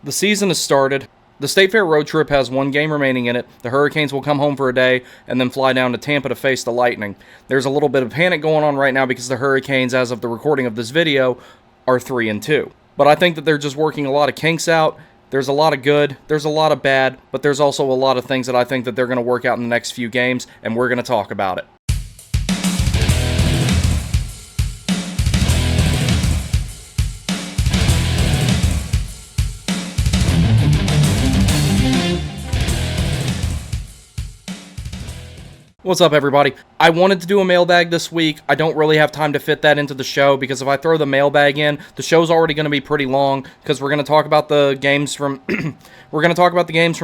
The season has started. The State Fair Road Trip has one game remaining in it. The Hurricanes will come home for a day and then fly down to Tampa to face the Lightning. There's a little bit of panic going on right now because the Hurricanes, as of the recording of this video, are 3-2. But I think that they're just working a lot of kinks out. There's a lot of good, there's a lot of bad, but there's also a lot of things that I think that they're going to work out in the next few games, and we're going to talk about it. What's up, everybody? I wanted to do a mailbag this week. I don't really have time to fit that into the show because if I throw the mailbag in, the show's already going to be pretty long because we're going to talk about the games from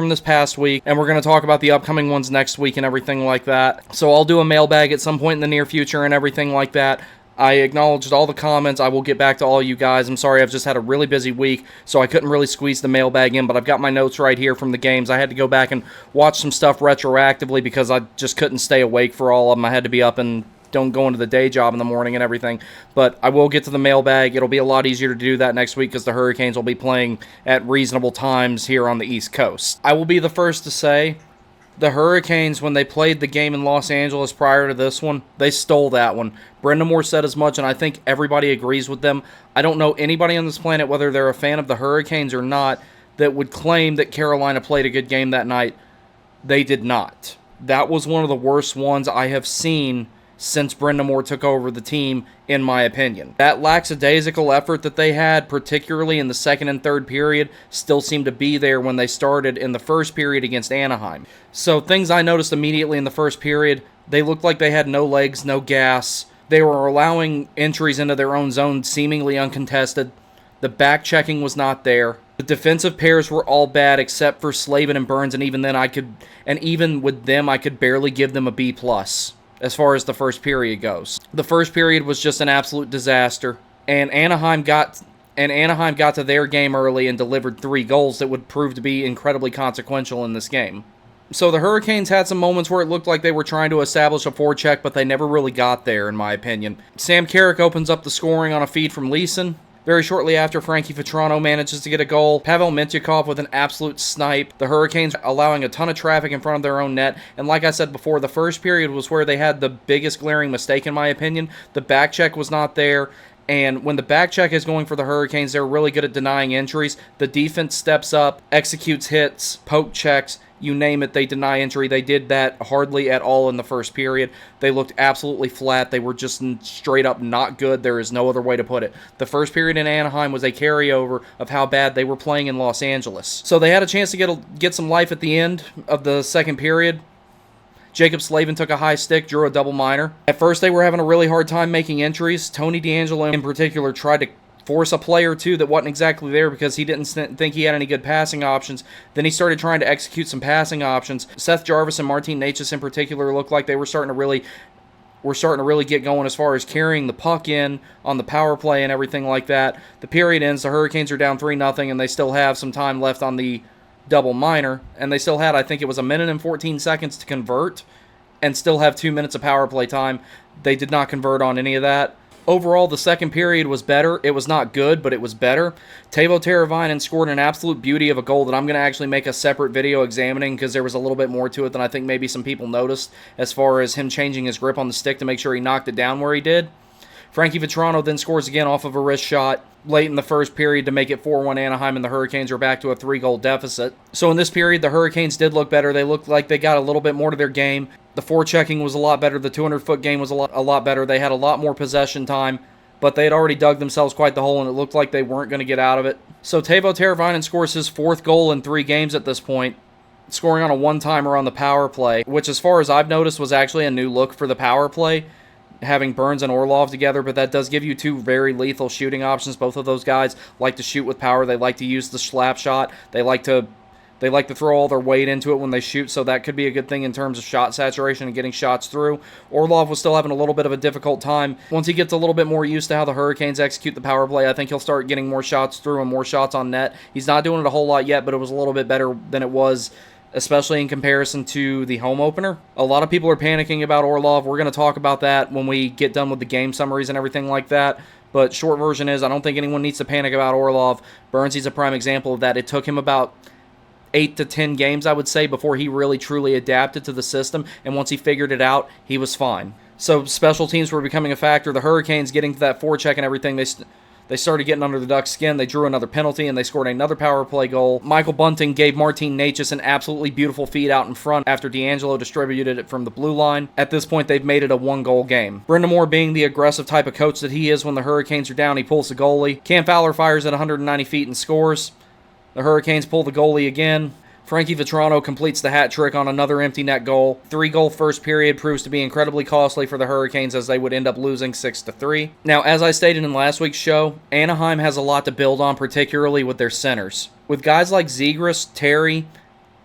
this past week, and we're going to talk about the upcoming ones next week and everything like that. So I'll do a mailbag at some point in the near future and everything like that. I acknowledged all the comments. I will get back to all you guys. I'm sorry, I've just had a really busy week, so I couldn't really squeeze the mailbag in, but I've got my notes right here from the games. I had to go back and watch some stuff retroactively because I just couldn't stay awake for all of them. I had to be up and don't go into the day job in the morning and everything, but I will get to the mailbag. It'll be a lot easier to do that next week because the Hurricanes will be playing at reasonable times here on the East Coast. I will be the first to say, the Hurricanes, when they played the game in Los Angeles prior to this one, they stole that one. Brendan Moore said as much, and I think everybody agrees with them. I don't know anybody on this planet, whether they're a fan of the Hurricanes or not, that would claim that Carolina played a good game that night. They did not. That was one of the worst ones I have seen since Brendan Moore took over the team, in my opinion. That lackadaisical effort that they had, particularly in the second and third period, still seemed to be there when they started in the first period against Anaheim. So things I noticed immediately in the first period, they looked like they had no legs, no gas. They were allowing entries into their own zone seemingly uncontested. The back checking was not there. The defensive pairs were all bad except for Slavin and Burns, and even with them I could barely give them a B+. As far as the first period goes. The first period was just an absolute disaster, and Anaheim got to their game early and delivered 3 goals that would prove to be incredibly consequential in this game. So the Hurricanes had some moments where it looked like they were trying to establish a forecheck, but they never really got there, in my opinion. Sam Carrick opens up the scoring on a feed from Leeson. Very shortly after, Frankie Vetrano manages to get a goal. Pavel Mintyukov with an absolute snipe. The Hurricanes allowing a ton of traffic in front of their own net. And like I said before, the first period was where they had the biggest glaring mistake, in my opinion. The back check was not there. And when the back check is going for the Hurricanes, they're really good at denying entries. The defense steps up, executes hits, poke checks, you name it, they deny entry. They did that hardly at all in the first period. They looked absolutely flat. They were just straight up not good. There is no other way to put it. The first period in Anaheim was a carryover of how bad they were playing in Los Angeles. So they had a chance to get some life at the end of the second period. Jacob Slavin took a high stick, drew a double minor. At first, they were having a really hard time making entries. Tony DeAngelo, in particular, tried to force a play or two that wasn't exactly there because he didn't think he had any good passing options. Then he started trying to execute some passing options. Seth Jarvis and Martin Necas, in particular, looked like they were starting to really get going as far as carrying the puck in on the power play and everything like that. The period ends. The Hurricanes are down 3-0, and they still have some time left on the double minor, and they still had, I think it was 1 minute and 14 seconds to convert and still have 2 minutes of power play time. They did not convert on any of that. Overall, the second period was better. It was not good, but it was better. Teuvo Teravainen scored an absolute beauty of a goal that I'm going to actually make a separate video examining because there was a little bit more to it than I think maybe some people noticed as far as him changing his grip on the stick to make sure he knocked it down where he did. Frankie Vetrano then scores again off of a wrist shot late in the first period to make it 4-1 Anaheim, and the Hurricanes are back to a 3-goal deficit. So in this period, the Hurricanes did look better. They looked like they got a little bit more to their game. The forechecking was a lot better. The 200-foot game was a lot better. They had a lot more possession time, but they had already dug themselves quite the hole, and it looked like they weren't going to get out of it. So Teuvo Teravainen scores his 4th goal in 3 games at this point, scoring on a one-timer on the power play, which as far as I've noticed was actually a new look for the power play, having Burns and Orlov together, but that does give you 2 very lethal shooting options. Both of those guys like to shoot with power. They like to use the slap shot. They like to throw all their weight into it when they shoot, so that could be a good thing in terms of shot saturation and getting shots through. Orlov was still having a little bit of a difficult time. Once he gets a little bit more used to how the Hurricanes execute the power play, I think he'll start getting more shots through and more shots on net. He's not doing it a whole lot yet, but it was a little bit better than it was especially in comparison to the home opener. A lot of people are panicking about Orlov. We're going to talk about that when we get done with the game summaries and everything like that. But short version is, I don't think anyone needs to panic about Orlov. Burnsy's a prime example of that. It took him about 8 to 10 games, I would say, before he really truly adapted to the system. And once he figured it out, he was fine. So special teams were becoming a factor. The Hurricanes getting to that forecheck and everything, they started getting under the Ducks' skin. They drew another penalty, and they scored another power play goal. Michael Bunting gave Martin Necas an absolutely beautiful feed out in front after D'Angelo distributed it from the blue line. At this point, they've made it a one-goal game. Brendan Moore, being the aggressive type of coach that he is when the Hurricanes are down, he pulls the goalie. Cam Fowler fires at 190 feet and scores. The Hurricanes pull the goalie again. Frankie Vetrano completes the hat trick on another empty net goal. 3-goal first period proves to be incredibly costly for the Hurricanes as they would end up losing 6-3. Now, as I stated in last week's show, Anaheim has a lot to build on, particularly with their centers. With guys like Zegras, Terry,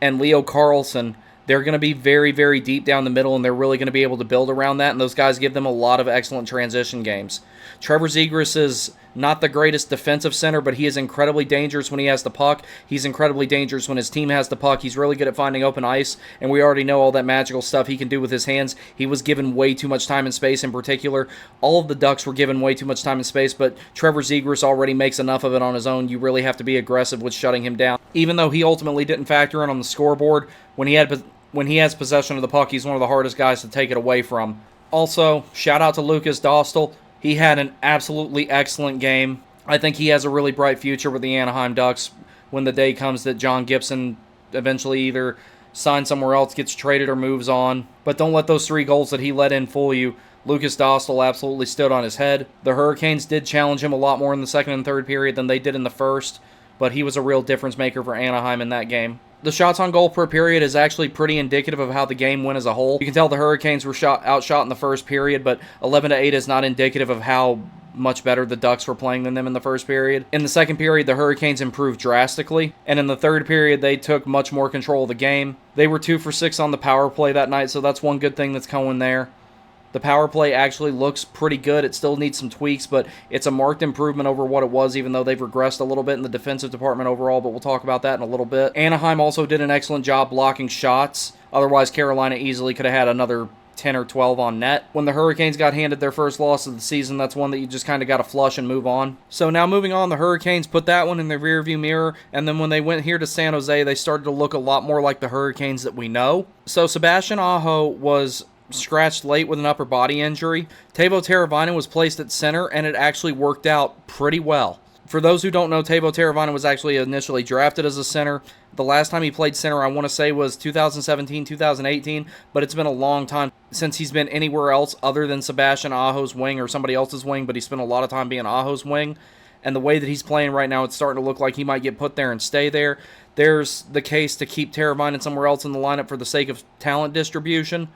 and Leo Carlson, they're going to be very, very deep down the middle, and they're really going to be able to build around that, and those guys give them a lot of excellent transition games. Trevor Zegras is not the greatest defensive center, but he is incredibly dangerous when he has the puck. He's incredibly dangerous when his team has the puck. He's really good at finding open ice, and we already know all that magical stuff he can do with his hands. He was given way too much time and space in particular. All of the Ducks were given way too much time and space, but Trevor Zegras already makes enough of it on his own. You really have to be aggressive with shutting him down. Even though he ultimately didn't factor in on the scoreboard, when he has possession of the puck, he's one of the hardest guys to take it away from. Also, shout out to Lucas Dostal. He had an absolutely excellent game. I think he has a really bright future with the Anaheim Ducks when the day comes that John Gibson eventually either signs somewhere else, gets traded, or moves on. But don't let those 3 goals that he let in fool you. Lucas Dostal absolutely stood on his head. The Hurricanes did challenge him a lot more in the second and third period than they did in the first, but he was a real difference maker for Anaheim in that game. The shots on goal per period is actually pretty indicative of how the game went as a whole. You can tell the Hurricanes were outshot in the first period, but 11-8 is not indicative of how much better the Ducks were playing than them in the first period. In the second period, the Hurricanes improved drastically, and in the third period, they took much more control of the game. They were 2 for 6 on the power play that night, so that's one good thing that's going there. The power play actually looks pretty good. It still needs some tweaks, but it's a marked improvement over what it was, even though they've regressed a little bit in the defensive department overall, but we'll talk about that in a little bit. Anaheim also did an excellent job blocking shots. Otherwise, Carolina easily could have had another 10 or 12 on net. When the Hurricanes got handed their first loss of the season, that's one that you just kind of got to flush and move on. So now moving on, the Hurricanes put that one in their rearview mirror, and then when they went here to San Jose, they started to look a lot more like the Hurricanes that we know. So Sebastian Aho was scratched late with an upper body injury. Teuvo Teravainen was placed at center, and it actually worked out pretty well. For those who don't know, Teuvo Teravainen was actually initially drafted as a center. The last time he played center, I want to say, was 2017, 2018, but it's been a long time since he's been anywhere else other than Sebastian Aho's wing or somebody else's wing, but he spent a lot of time being Aho's wing. And the way that he's playing right now, it's starting to look like he might get put there and stay there. There's the case to keep Teravainen somewhere else in the lineup for the sake of talent distribution.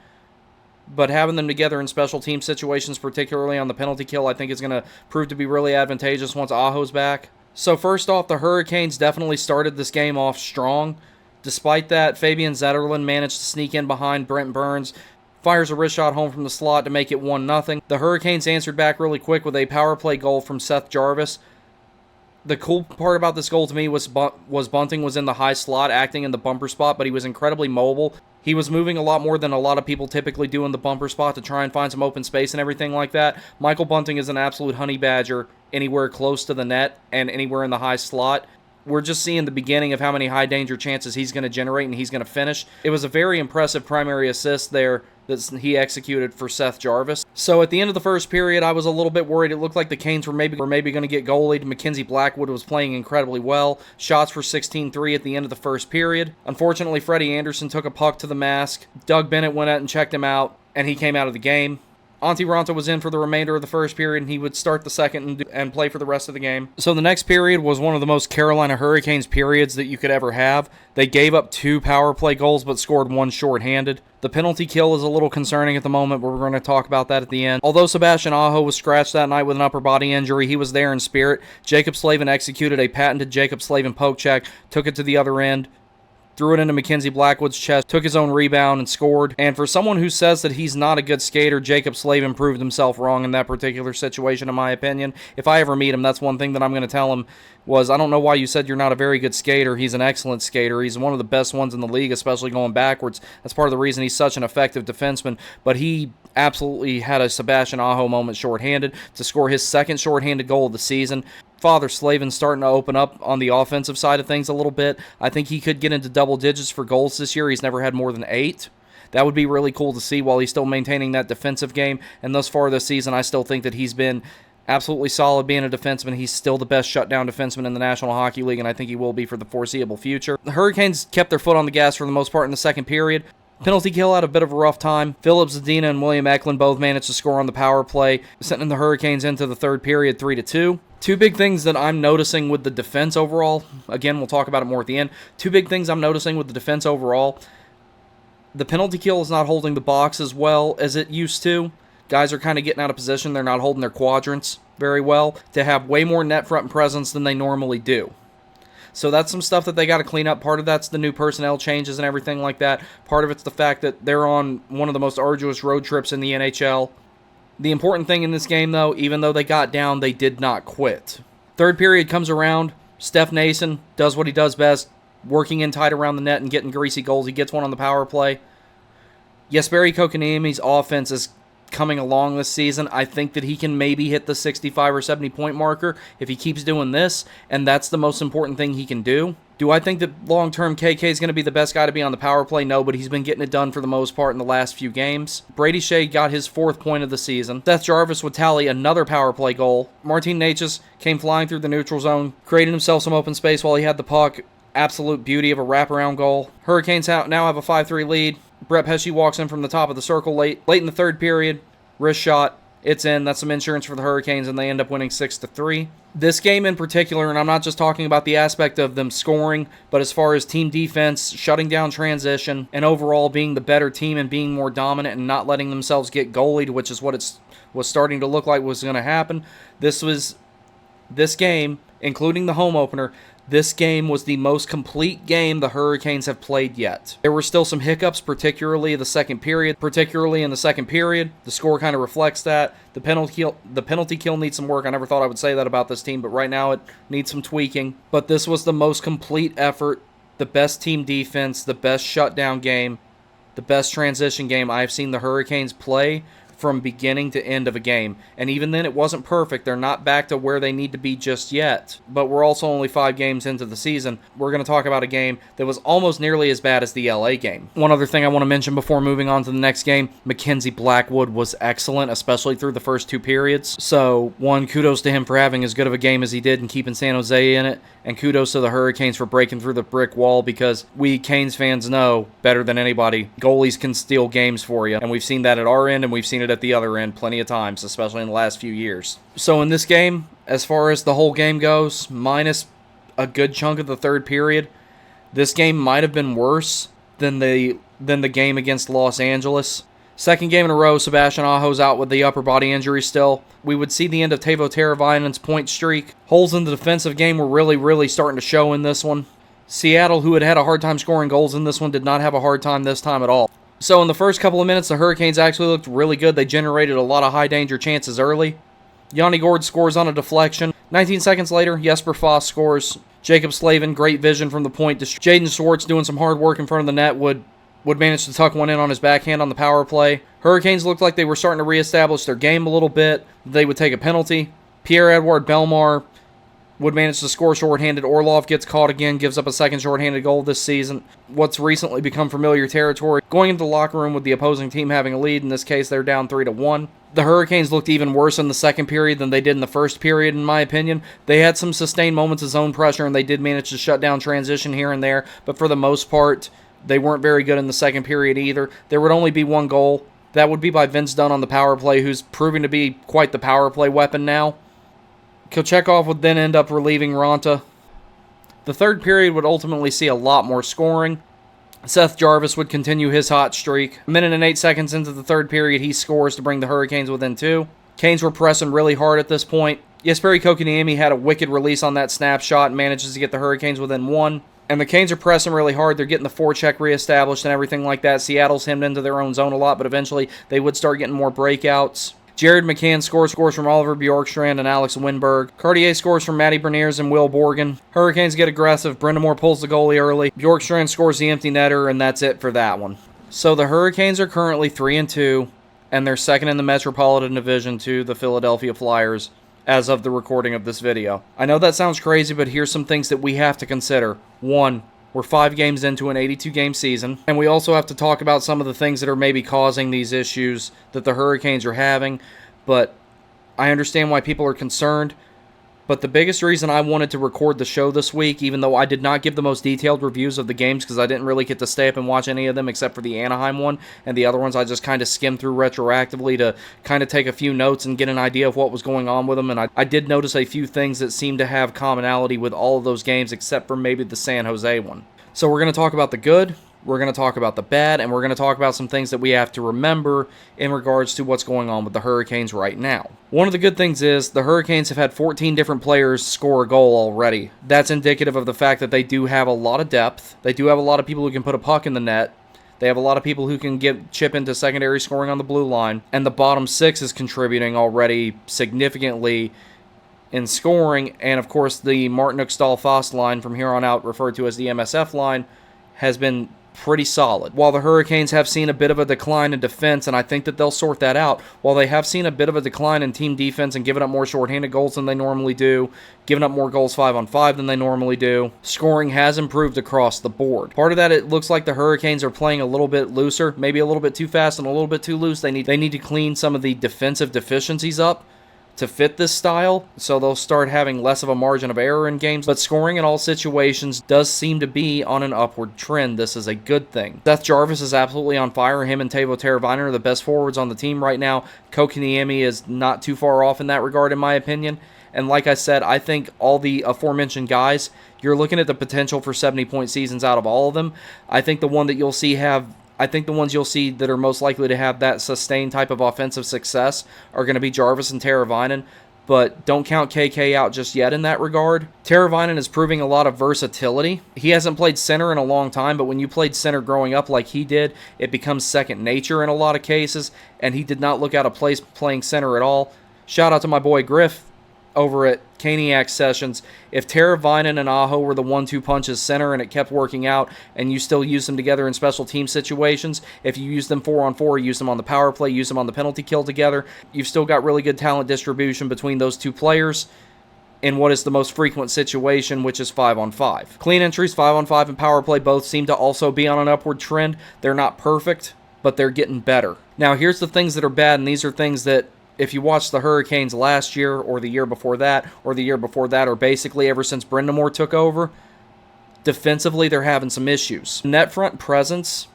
But having them together in special team situations, particularly on the penalty kill, I think is going to prove to be really advantageous once Aho's back. So first off, the Hurricanes definitely started this game off strong. Despite that, Fabian Zetterlund managed to sneak in behind Brent Burns, fires a wrist shot home from the slot to make it 1-0. The Hurricanes answered back really quick with a power play goal from Seth Jarvis. The cool part about this goal to me was Bunting was in the high slot, acting in the bumper spot, but he was incredibly mobile. He was moving a lot more than a lot of people typically do in the bumper spot to try and find some open space and everything like that. Michael Bunting is an absolute honey badger anywhere close to the net and anywhere in the high slot. We're just seeing the beginning of how many high danger chances he's going to generate and he's going to finish. It was a very impressive primary assist there that he executed for Seth Jarvis. So at the end of the first period, I was a little bit worried. It looked like the Canes were maybe going to get goalied. Mackenzie Blackwood was playing incredibly well. Shots were 16-3 at the end of the first period. Unfortunately, Freddie Anderson took a puck to the mask. Doug Bennett went out and checked him out, and he came out of the game. Antti Ranta was in for the remainder of the first period, and he would start the second and play for the rest of the game. So the next period was one of the most Carolina Hurricanes periods that you could ever have. They gave up 2 power play goals, but scored 1 shorthanded. The penalty kill is a little concerning at the moment, but we're going to talk about that at the end. Although Sebastian Aho was scratched that night with an upper body injury, he was there in spirit. Jacob Slavin executed a patented Jacob Slavin poke check, took it to the other end, threw it into Mackenzie Blackwood's chest, took his own rebound, and scored. And for someone who says that he's not a good skater, Jacob Slavin proved himself wrong in that particular situation, in my opinion. If I ever meet him, that's one thing that I'm going to tell him was, I don't know why you said you're not a very good skater. He's an excellent skater. He's one of the best ones in the league, especially going backwards. That's part of the reason he's such an effective defenseman. But he absolutely had a Sebastian Aho moment shorthanded to score his second shorthanded goal of the season. Father Slavin's starting to open up on the offensive side of things a little bit. I think he could get into double digits for goals this year. He's never had more than 8. That would be really cool to see while he's still maintaining that defensive game. And thus far this season, I still think that he's been absolutely solid being a defenseman. He's still the best shutdown defenseman in the National Hockey League, and I think he will be for the foreseeable future. The Hurricanes kept their foot on the gas for the most part in the second period. Penalty kill had a bit of a rough time. Philip Zadina and William Eklund both managed to score on the power play, sending the Hurricanes into the third period 3-2. Two big things that I'm noticing with the defense overall, again, we'll talk about it more at the end. Two big things I'm noticing with the defense overall. The penalty kill is not holding the box as well as it used to. Guys are kind of getting out of position. They're not holding their quadrants very well to have way more net front presence than they normally do. So that's some stuff that they got to clean up. Part of that's the new personnel changes and everything like that. Part of it's the fact that they're on one of the most arduous road trips in the NHL. The important thing in this game, though, even though they got down, they did not quit. Third period comes around. Steph Nason does what he does best, working in tight around the net and getting greasy goals. He gets one on the power play. Jesperi Kotkaniemi's offense is coming along this season. I think that he can maybe hit the 65 or 70 point marker if he keeps doing this, and that's the most important thing he can do. Do I think that long-term KK is going to be the best guy to be on the power play? No, but he's been getting it done for the most part in the last few games. Brady Shea got his 4th point of the season. Seth Jarvis would tally another power play goal. Martin Necas came flying through the neutral zone, created himself some open space while he had the puck. Absolute beauty of a wraparound goal. Hurricanes now have a 5-3 lead. Brett Pesce walks in from the top of the circle late in the third period. Wrist shot. It's in. That's some insurance for the Hurricanes, and they end up winning 6-3. This game in particular, and I'm not just talking about the aspect of them scoring, but as far as team defense, shutting down transition, and overall being the better team and being more dominant and not letting themselves get goalied, which is what it was starting to look like was going to happen. This game, including the home opener, this game was the most complete game the Hurricanes have played yet. There were still some hiccups, particularly in the second period. The score kind of reflects that. The penalty kill needs some work. I never thought I would say that about this team, but right now it needs some tweaking. But this was the most complete effort, the best team defense, the best shutdown game, the best transition game I've seen the Hurricanes play from beginning to end of a game. And even then, it wasn't perfect. They're not back to where they need to be just yet. But we're also only 5 games into the season. We're going to talk about a game that was almost nearly as bad as the LA game. One other thing I want to mention before moving on to the next game, Mackenzie Blackwood was excellent, especially through the first 2 periods. So, one, kudos to him for having as good of a game as he did and keeping San Jose in it. And kudos to the Hurricanes for breaking through the brick wall, because we Canes fans know better than anybody, goalies can steal games for you. And we've seen that at our end, and we've seen it at the other end plenty of times, especially in the last few years. So in this game, as far as the whole game goes, minus a good chunk of the third period, this game might have been worse than the game against Los Angeles. Second game in a row, Sebastian Aho's out with the upper body injury still. We would see the end of Teuvo Teravainen's point streak. Holes in the defensive game were really starting to show in this one. Seattle, who had a hard time scoring goals in this one, did not have a hard time this time at all. So in the first couple of minutes, the Hurricanes actually looked really good. They generated a lot of high-danger chances early. Yanni Gourde scores on a deflection. 19 seconds later, Jesper Foss scores. Jacob Slavin, great vision from the point. Jaden Schwartz doing some hard work in front of the net would manage to tuck one in on his backhand on the power play. Hurricanes looked like they were starting to reestablish their game a little bit. They would take a penalty. Pierre-Edouard Bellemare would manage to score shorthanded. Orlov gets caught again, gives up a second shorthanded goal this season. What's recently become familiar territory. Going into the locker room with the opposing team having a lead. In this case, they're down 3-1. The Hurricanes looked even worse in the second period than they did in the first period, in my opinion. They had some sustained moments of zone pressure, and they did manage to shut down transition here and there. But for the most part, they weren't very good in the second period either. There would only be one goal. That would be by Vince Dunn on the power play, who's proving to be quite the power play weapon now. Kochekov would then end up relieving Ronta. The third period would ultimately see a lot more scoring. Seth Jarvis would continue his hot streak. A minute and 8 seconds into the third period, he scores to bring the Hurricanes within 2. Canes were pressing really hard at this point. Jesperi Kotkaniemi had a wicked release on that snapshot and manages to get the Hurricanes within 1. And the Canes are pressing really hard. They're getting the forecheck reestablished and everything like that. Seattle's hemmed into their own zone a lot, but eventually they would start getting more breakouts. Jared McCann scores from Oliver Bjorkstrand and Alex Winberg. Cartier scores from Matty Berniers and Will Borgen. Hurricanes get aggressive. Brindamore pulls the goalie early. Bjorkstrand scores the empty netter, and that's it for that one. So the Hurricanes are currently 3-2, and they're second in the Metropolitan Division to the Philadelphia Flyers as of the recording of this video. I know that sounds crazy, but here's some things that we have to consider. 1. We're 5 games into an 82-game season, and we also have to talk about some of the things that are maybe causing these issues that the Hurricanes are having, but I understand why people are concerned. But the biggest reason I wanted to record the show this week, even though I did not give the most detailed reviews of the games because I didn't really get to stay up and watch any of them except for the Anaheim one, and the other ones I just kind of skimmed through retroactively to kind of take a few notes and get an idea of what was going on with them, and I did notice a few things that seemed to have commonality with all of those games except for maybe the San Jose one. So we're going to talk about the good, we're going to talk about the bad, and we're going to talk about some things that we have to remember in regards to what's going on with the Hurricanes right now. One of the good things is the Hurricanes have had 14 different players score a goal already. That's indicative of the fact that they do have a lot of depth. They do have a lot of people who can put a puck in the net. They have a lot of people who can chip into secondary scoring on the blue line. And the bottom 6 is contributing already significantly in scoring. And of course, the Martinook Stahl Fast line from here on out, referred to as the MSF line, has been pretty solid. While the Hurricanes have seen a bit of a decline in defense, and I think that they'll sort that out, while they have seen a bit of a decline in team defense and giving up more shorthanded goals than they normally do, giving up more goals 5-on-5 than they normally do, scoring has improved across the board. Part of that, it looks like the Hurricanes are playing a little bit looser, maybe a little bit too fast and a little bit too loose. They need to clean some of the defensive deficiencies up to fit this style, so they'll start having less of a margin of error in games, but scoring in all situations does seem to be on an upward trend. This is a good thing. Seth Jarvis is absolutely on fire. Him and Teuvo Teravainen are the best forwards on the team right now. Kotkaniemi is not too far off in that regard, in my opinion. And like I said, I think all the aforementioned guys, you're looking at the potential for 70-point seasons out of all of them. I think the ones you'll see that are most likely to have that sustained type of offensive success are going to be Jarvis and Teravainen, but don't count KK out just yet in that regard. Teravainen is proving a lot of versatility. He hasn't played center in a long time, but when you played center growing up like he did, it becomes second nature in a lot of cases, and he did not look out of place playing center at all. Shout out to my boy Griff over at Caniac Sessions. If Teravainen and Aho were the 1-2 punches center and it kept working out and you still use them together in special team situations, if you use them 4-on-4, use them on the power play, use them on the penalty kill together, you've still got really good talent distribution between those two players in what is the most frequent situation, which is 5-on-5. Clean entries, 5-on-5, and power play both seem to also be on an upward trend. They're not perfect, but they're getting better. Now, here's the things that are bad, and these are things that if you watch the Hurricanes last year or the year before that or the year before that, or basically ever since Brindamore took over, defensively they're having some issues. Net front presence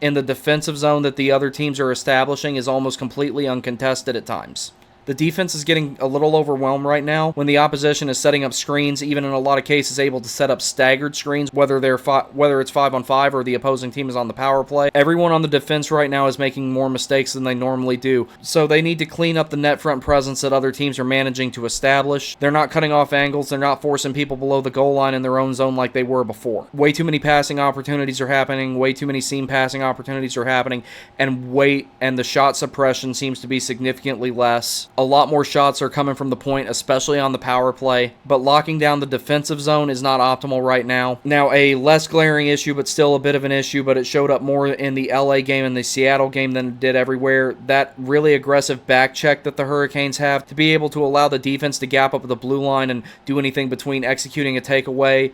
in the defensive zone that the other teams are establishing is almost completely uncontested at times. The defense is getting a little overwhelmed right now when the opposition is setting up screens, even in a lot of cases able to set up staggered screens, whether it's 5-on-5 or the opposing team is on the power play. Everyone on the defense right now is making more mistakes than they normally do, so they need to clean up the net front presence that other teams are managing to establish. They're not cutting off angles, they're not forcing people below the goal line in their own zone like they were before. Way too many passing opportunities are happening, way too many seam passing opportunities are happening, and the shot suppression seems to be significantly less. A lot more shots are coming from the point, especially on the power play, but locking down the defensive zone is not optimal right now. Now, a less glaring issue, but still a bit of an issue, but it showed up more in the LA game and the Seattle game than it did everywhere. That really aggressive back check that the Hurricanes have to be able to allow the defense to gap up the blue line and do anything between executing a takeaway,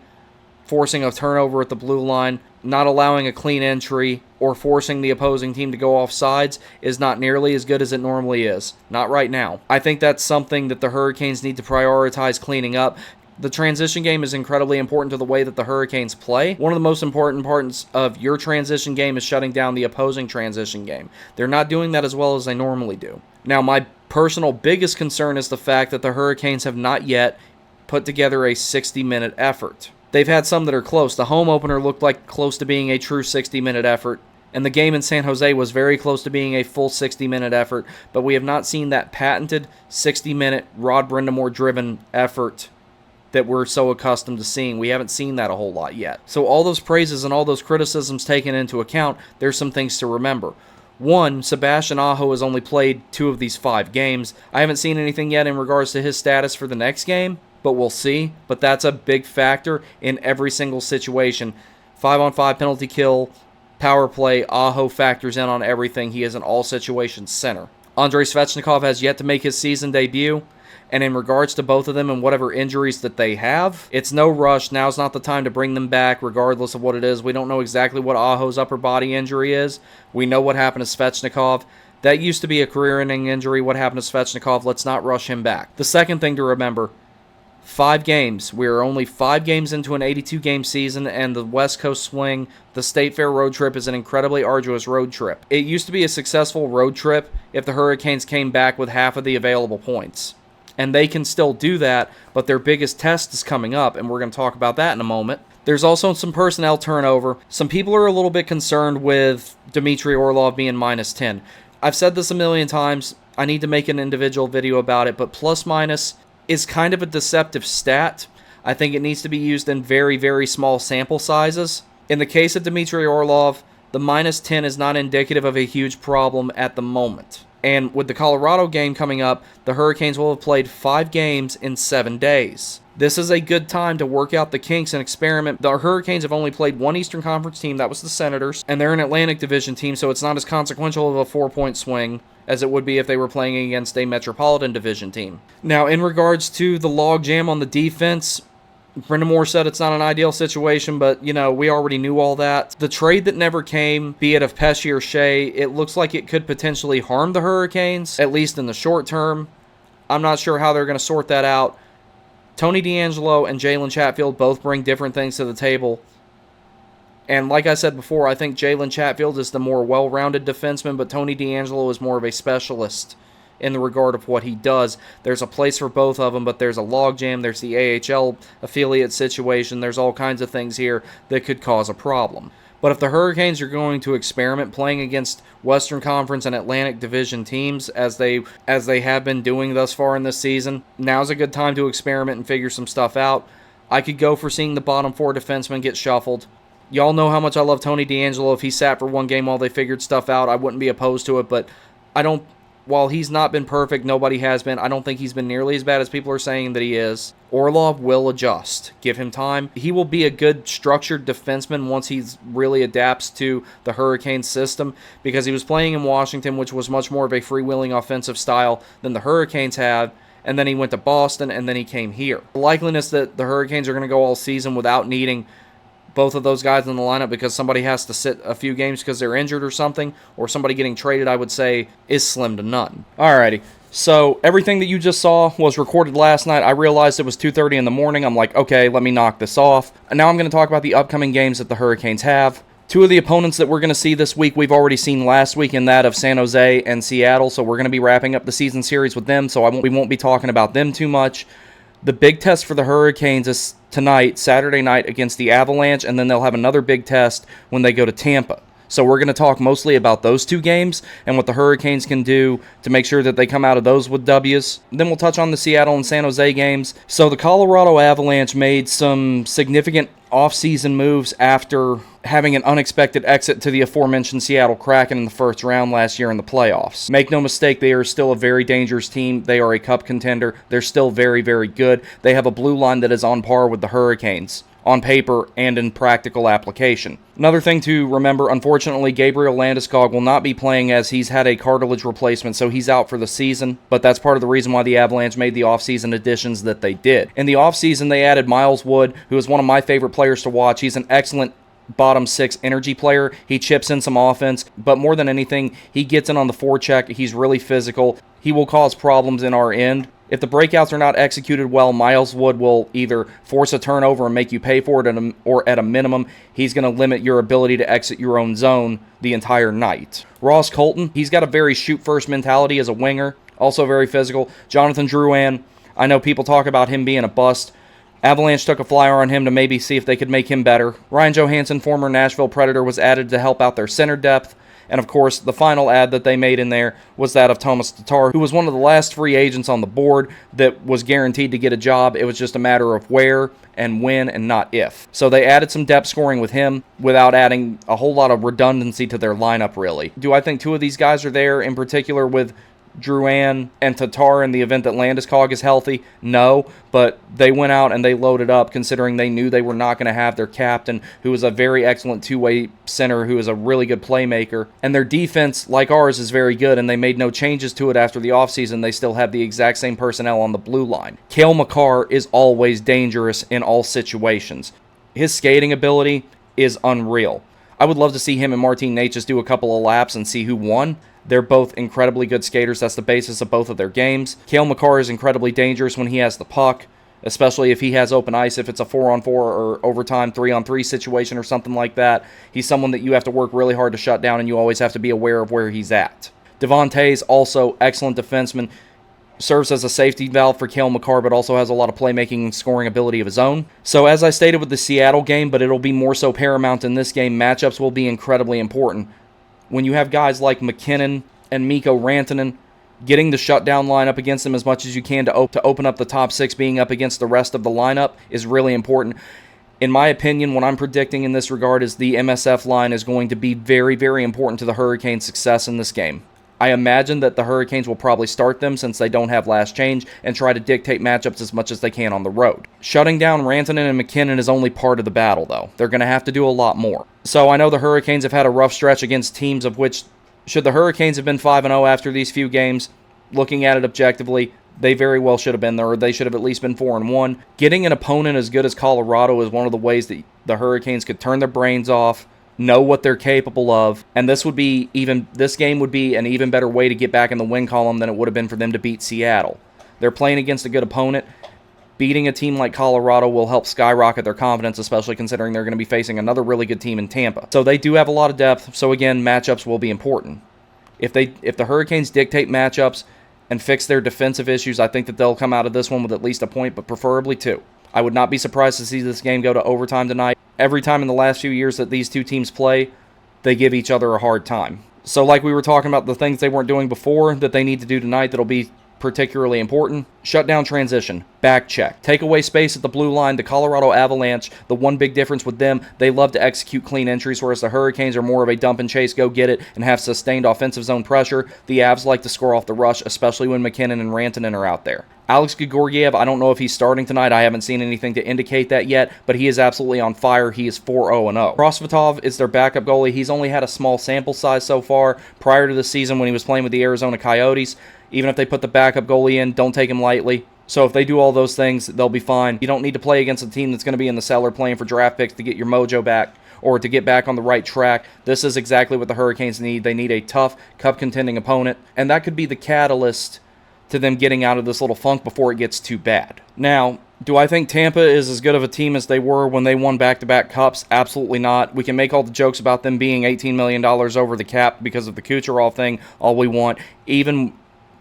forcing a turnover at the blue line, not allowing a clean entry, or forcing the opposing team to go off sides is not nearly as good as it normally is. Not right now. I think that's something that the Hurricanes need to prioritize cleaning up. The transition game is incredibly important to the way that the Hurricanes play. One of the most important parts of your transition game is shutting down the opposing transition game. They're not doing that as well as they normally do. Now, my personal biggest concern is the fact that the Hurricanes have not yet put together a 60-minute effort. They've had some that are close. The home opener looked like close to being a true 60-minute effort, and the game in San Jose was very close to being a full 60-minute effort, but we have not seen that patented 60-minute Rod Brindamore-driven effort that we're so accustomed to seeing. We haven't seen that a whole lot yet. So all those praises and all those criticisms taken into account, there's some things to remember. One, Sebastian Aho has only played 2 of these 5 games. I haven't seen anything yet in regards to his status for the next game, but we'll see. But that's a big factor in every single situation. 5-on-5 penalty kill, power play, Aho factors in on everything. He is an all-situations center. Andrei Svechnikov has yet to make his season debut. And in regards to both of them and whatever injuries that they have, it's no rush. Now's not the time to bring them back regardless of what it is. We don't know exactly what Aho's upper body injury is. We know what happened to Svechnikov. That used to be a career-ending injury. What happened to Svechnikov? Let's not rush him back. The second thing to remember, 5 games. We are only 5 games into an 82-game season, and the West Coast swing, the State Fair road trip, is an incredibly arduous road trip. It used to be a successful road trip if the Hurricanes came back with half of the available points. And they can still do that, but their biggest test is coming up, and we're going to talk about that in a moment. There's also some personnel turnover. Some people are a little bit concerned with Dmitry Orlov being -10. I've said this a million times. I need to make an individual video about it, but plus-minus is kind of a deceptive stat. I think it needs to be used in very, very small sample sizes. In the case of Dmitry Orlov, the -10 is not indicative of a huge problem at the moment. And with the Colorado game coming up, the Hurricanes will have played 5 games in 7 days. This is a good time to work out the kinks and experiment. The Hurricanes have only played 1 Eastern Conference team, that was the Senators, and they're an Atlantic Division team, so it's not as consequential of a 4-point swing as it would be if they were playing against a Metropolitan Division team. Now, in regards to the logjam on the defense, Brendan Moore said it's not an ideal situation, but, we already knew all that. The trade that never came, be it of Pesce or Shea, it looks like it could potentially harm the Hurricanes, at least in the short term. I'm not sure how they're going to sort that out. Tony DeAngelo and Jalen Chatfield both bring different things to the table. And like I said before, I think Jalen Chatfield is the more well-rounded defenseman, but Tony DeAngelo is more of a specialist in the regard of what he does. There's a place for both of them, but there's a logjam, there's the AHL affiliate situation, there's all kinds of things here that could cause a problem. But if the Hurricanes are going to experiment playing against Western Conference and Atlantic Division teams as they have been doing thus far in this season, now's a good time to experiment and figure some stuff out. I could go for seeing the bottom 4 defensemen get shuffled. Y'all know how much I love Tony DeAngelo. If he sat for 1 game while they figured stuff out, I wouldn't be opposed to it, but while he's not been perfect, nobody has been. I don't think he's been nearly as bad as people are saying that he is. Orlov will adjust. Give him time. He will be a good structured defenseman once he really adapts to the Hurricanes system, because he was playing in Washington, which was much more of a freewheeling offensive style than the Hurricanes have, and then he went to Boston, and then he came here. The likeliness that the Hurricanes are going to go all season without needing both of those guys in the lineup because somebody has to sit a few games because they're injured or something, or somebody getting traded, I would say, is slim to none. Alrighty, so everything that you just saw was recorded last night. I realized it was 2:30 in the morning. I'm like, okay, let me knock this off. And now I'm going to talk about the upcoming games that the Hurricanes have. 2 of the opponents that we're going to see this week, we've already seen last week in that of San Jose and Seattle, so we're going to be wrapping up the season series with them, so we won't be talking about them too much. The big test for the Hurricanes is tonight, Saturday night, against the Avalanche, and then they'll have another big test when they go to Tampa. So we're going to talk mostly about those 2 games and what the Hurricanes can do to make sure that they come out of those with W's. Then we'll touch on the Seattle and San Jose games. So the Colorado Avalanche made some significant off-season moves after having an unexpected exit to the aforementioned Seattle Kraken in the first round last year in the playoffs. Make no mistake, they are still a very dangerous team. They are a cup contender. They're still very, very good. They have a blue line that is on par with the Hurricanes on paper and in practical application. Another thing to remember, unfortunately, Gabriel Landeskog will not be playing as he's had a cartilage replacement, so he's out for the season, but that's part of the reason why the Avalanche made the offseason additions that they did. In the offseason, they added Miles Wood, who is one of my favorite players to watch. He's an excellent bottom 6 energy player. He chips in some offense, but more than anything, he gets in on the forecheck. He's really physical. He will cause problems in our end. If the breakouts are not executed well, Miles Wood will either force a turnover and make you pay for it, or at a minimum, he's going to limit your ability to exit your own zone the entire night. Ross Colton, he's got a very shoot-first mentality as a winger, also very physical. Jonathan Drouin, I know people talk about him being a bust. Avalanche took a flyer on him to maybe see if they could make him better. Ryan Johansson, former Nashville Predator, was added to help out their center depth. And of course, the final ad that they made in there was that of Thomas Tatar, who was one of the last free agents on the board that was guaranteed to get a job. It was just a matter of where and when and not if. So they added some depth scoring with him without adding a whole lot of redundancy to their lineup, really. Do I think two of these guys are there, in particular with Drouin and Tatar, in the event that Landeskog is healthy? No, but they went out and they loaded up, considering they knew they were not going to have their captain, who is a very excellent two-way center, who is a really good playmaker. And their defense, like ours, is very good, and they made no changes to it after the offseason. They still have the exact same personnel on the blue line. Cale Makar is always dangerous in all situations. His skating ability is unreal. I would love to see him and Martin Nate just do a couple of laps and see who won. They're both incredibly good skaters. That's the basis of both of their games. Cale Makar is incredibly dangerous when he has the puck, especially if he has open ice, if it's a 4-on-4 or overtime 3-on-3 situation or something like that. He's someone that you have to work really hard to shut down, and you always have to be aware of where he's at. Devon Toews, also excellent defenseman, serves as a safety valve for Cale Makar, but also has a lot of playmaking and scoring ability of his own. So as I stated with the Seattle game, but it'll be more so paramount in this game, matchups will be incredibly important. When you have guys like McKinnon and Mikko Rantanen, getting the shutdown lineup against them as much as you can to open up the top six, being up against the rest of the lineup, is really important. In my opinion, what I'm predicting in this regard is the MSF line is going to be very, very important to the Hurricanes' success in this game. I imagine that the Hurricanes will probably start them since they don't have last change and try to dictate matchups as much as they can on the road. Shutting down Rantanen and McKinnon is only part of the battle, though. They're going to have to do a lot more. So I know the Hurricanes have had a rough stretch against teams of which, should the Hurricanes have been 5-0 after these few games, looking at it objectively, they very well should have been there, or they should have at least been 4-1. Getting an opponent as good as Colorado is one of the ways that the Hurricanes could turn their brains off, know what they're capable of, and this game would be an even better way to get back in the win column than it would have been for them to beat Seattle. They're playing against a good opponent. Beating a team like Colorado will help skyrocket their confidence, especially considering they're going to be facing another really good team in Tampa. So they do have a lot of depth, so again, matchups will be important. If the Hurricanes dictate matchups and fix their defensive issues, I think that they'll come out of this one with at least a point, but preferably two. I would not be surprised to see this game go to overtime tonight. Every time in the last few years that these two teams play, they give each other a hard time. So like we were talking about, the things they weren't doing before that they need to do tonight that'll be particularly important: shut down transition, back check, take away space at the blue line. The Colorado Avalanche, the one big difference with them, they love to execute clean entries, whereas the Hurricanes are more of a dump and chase, go get it, and have sustained offensive zone pressure. The Avs like to score off the rush, especially when McKinnon and Rantanen are out there. Alex Georgiev, I don't know if he's starting tonight. I haven't seen anything to indicate that yet, but he is absolutely on fire. He is 4-0-0. Prosvetov is their backup goalie. He's only had a small sample size so far prior to the season when he was playing with the Arizona Coyotes. Even if they put the backup goalie in, don't take him lightly. So if they do all those things, they'll be fine. You don't need to play against a team that's going to be in the cellar playing for draft picks to get your mojo back or to get back on the right track. This is exactly what the Hurricanes need. They need a tough, cup-contending opponent, and that could be the catalyst to them getting out of this little funk before it gets too bad. Now, do I think Tampa is as good of a team as they were when they won back-to-back cups? Absolutely not. We can make all the jokes about them being $18 million over the cap because of the Kucherov thing all we want. Even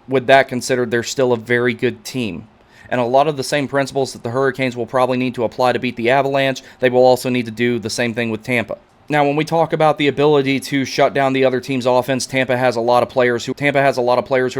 with that considered, they're still a very good team. And a lot of the same principles that the Hurricanes will probably need to apply to beat the Avalanche, they will also need to do the same thing with Tampa. Now, when we talk about the ability to shut down the other team's offense, Tampa has a lot of players who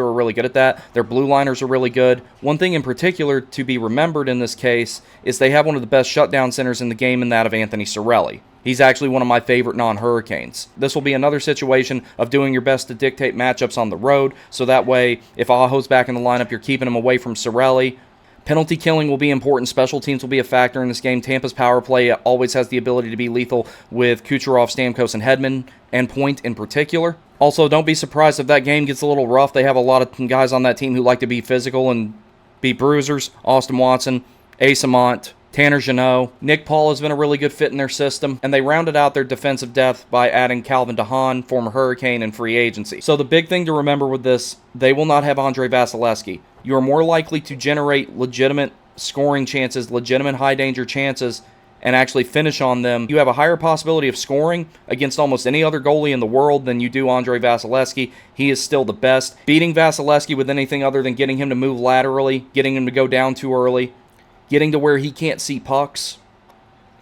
are really good at that. Their blue liners are really good. One thing in particular to be remembered in this case is they have one of the best shutdown centers in the game, in that of Anthony Cirelli. He's actually one of my favorite non-Hurricanes. This will be another situation of doing your best to dictate matchups on the road, so that way, if Aho's back in the lineup, you're keeping him away from Cirelli. Penalty killing will be important. Special teams will be a factor in this game. Tampa's power play always has the ability to be lethal with Kucherov, Stamkos, and Hedman, and Point in particular. Also, don't be surprised if that game gets a little rough. They have a lot of guys on that team who like to be physical and be bruisers. Austin Watson, Ace Amont, Tanner Jeannot. Nick Paul has been a really good fit in their system, and they rounded out their defensive depth by adding Calvin DeHaan, former Hurricane, in free agency. So the big thing to remember with this, they will not have Andrei Vasilevskiy. You are more likely to generate legitimate scoring chances, legitimate high-danger chances, and actually finish on them. You have a higher possibility of scoring against almost any other goalie in the world than you do Andrei Vasilevskiy. He is still the best. Beating Vasilevskiy with anything other than getting him to move laterally, getting him to go down too early, getting to where he can't see pucks,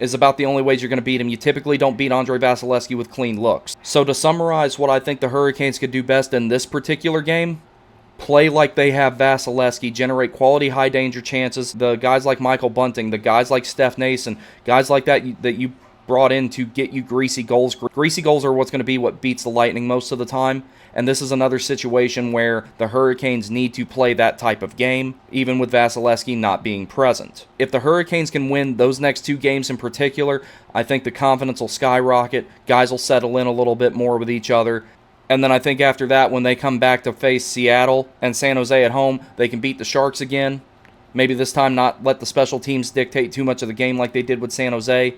is about the only ways you're going to beat him. You typically don't beat Andre Vasilevsky with clean looks. So to summarize what I think the Hurricanes could do best in this particular game, play like they have Vasilevsky, generate quality high-danger chances. The guys like Michael Bunting, the guys like Steph Nason, guys like that you brought in to get you greasy goals. Greasy goals are what's going to be what beats the Lightning most of the time, and this is another situation where the Hurricanes need to play that type of game, even with Vasilevsky not being present. If the Hurricanes can win those next 2 games in particular, I think the confidence will skyrocket, guys will settle in a little bit more with each other, and then I think after that, when they come back to face Seattle and San Jose at home, they can beat the Sharks again. Maybe this time not let the special teams dictate too much of the game like they did with San Jose.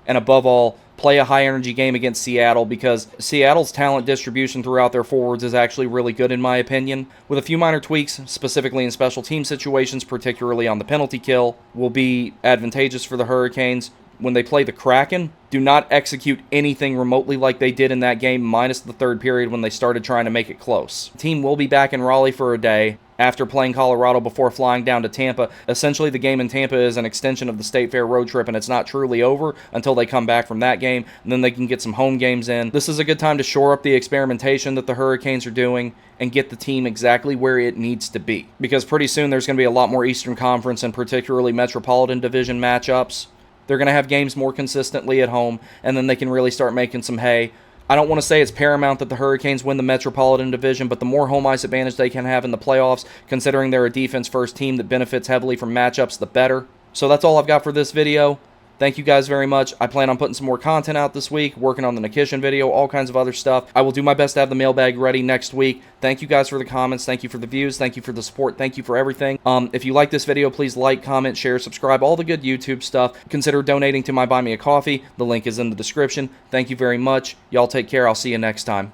And above all, play a high-energy game against Seattle, because Seattle's talent distribution throughout their forwards is actually really good in my opinion. With a few minor tweaks, specifically in special team situations, particularly on the penalty kill, will be advantageous for the Hurricanes. When they play the Kraken, do not execute anything remotely like they did in that game, minus the third period when they started trying to make it close. The team will be back in Raleigh for a day after playing Colorado before flying down to Tampa. Essentially, the game in Tampa is an extension of the State Fair road trip, and it's not truly over until they come back from that game, and then they can get some home games in. This is a good time to shore up the experimentation that the Hurricanes are doing and get the team exactly where it needs to be, because pretty soon there's going to be a lot more Eastern Conference and particularly Metropolitan Division matchups. They're going to have games more consistently at home, and then they can really start making some hay. I don't want to say it's paramount that the Hurricanes win the Metropolitan Division, but the more home ice advantage they can have in the playoffs, considering they're a defense-first team that benefits heavily from matchups, the better. So that's all I've got for this video. Thank you guys very much. I plan on putting some more content out this week, working on the Nikishin video, all kinds of other stuff. I will do my best to have the mailbag ready next week. Thank you guys for the comments. Thank you for the views. Thank you for the support. Thank you for everything. If you like this video, please like, comment, share, subscribe, all the good YouTube stuff. Consider donating to my Buy Me a Coffee. The link is in the description. Thank you very much. Y'all take care. I'll see you next time.